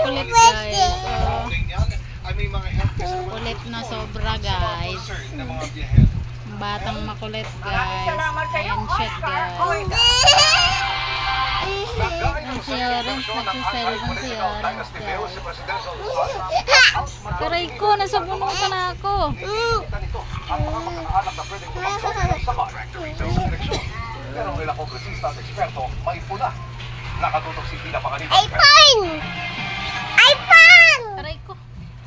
kulit guys. Kulit na sobra guys. Batang makulit guys. Ayan shit guys. Si Orange, nagsiselfon si Orange guys. Taray ko, nasa bunutan na ako. Pero ang ilang kongresista at eksperto, may puna. Nakatutok si Pina Pangalinan. iPhone! iPhone! Taray ko.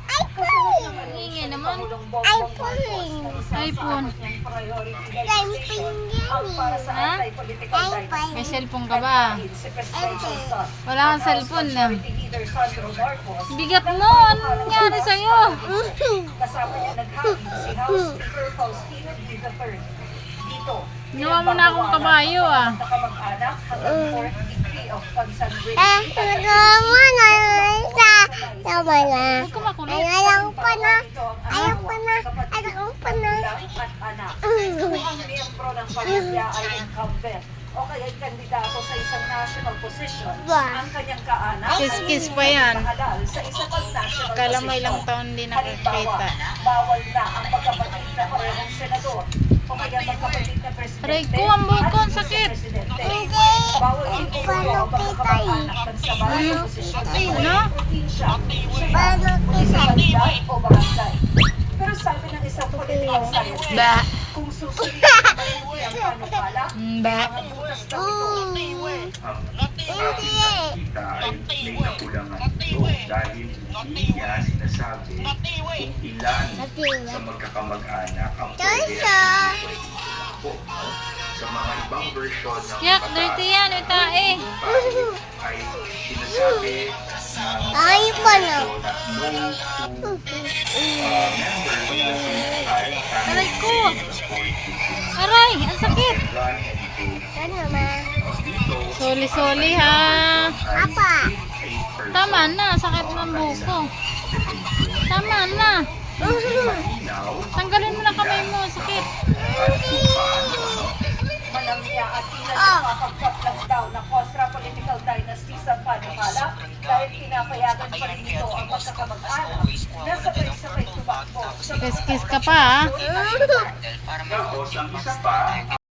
iPhone! Hingi naman. iPhone! iPhone. Camping yan Ha? iPhone. May cellphone ka ba? Wala kang cellphone na. Bigat mo. Ano nangyari sa'yo? Kasama niya naghahing si House Speaker Faustino III. Dito, Ginawa mo na akong kabayo ah. nakamag-anak hanggang 4th degree of consanguinity. Tama na isa. Tama na. Huwag ka makulit. Ayaw pa na. Ayaw pa na. Ayaw pa na. At anak. Kung ang miyembro ng pamilya ay incumbent o kaya'y kandidato sa isang national position, ang kanyang kaanak Kiss-kiss pa yan. halal sa isa pang national Kala mo position. ilang taon din nakakita. Halimbawa, bawal na ang magkapatid na parehong senador o kaya magkapatid na presidente. Aray ko, ang buhok ko, ang at sakit. vice-presidente. Hindi. Bawal din po Paano ang kita eh? magkakamag-anak ng sabay na posisyon sa Ano? probinsya, Paano sa kita? barangay o barangay. Pero sabi ng isang political scientist, Ba. kung susuriin ang mabuti ang panukala, Ba. ang butas daw ito. Hindi. Kita ay may nakulangan ito dahil hindi niya sinasabi kung ilan sa magkakamag-anak ang pwede at hindi pwede po. Sa mga ibang version ng Yak, dirty yan. Itae. ay sinasabi na Ay pa na. members of the Aray ko. Aray, ang sakit. Ano ma? Soli-soli ha. Apa? Tama na, sakit ng buko. Tama na. Tanggalin mo na kamay mo, sakit. Manangya at pinagkakapagkat lang daw na contra-political dynasty sa panukala dahil pinapayagan pa rin ito ang magkakamag-anak na sabay-sabay tumakbo sa Kiss-kiss ka pa ha. Tapos ang isa pa,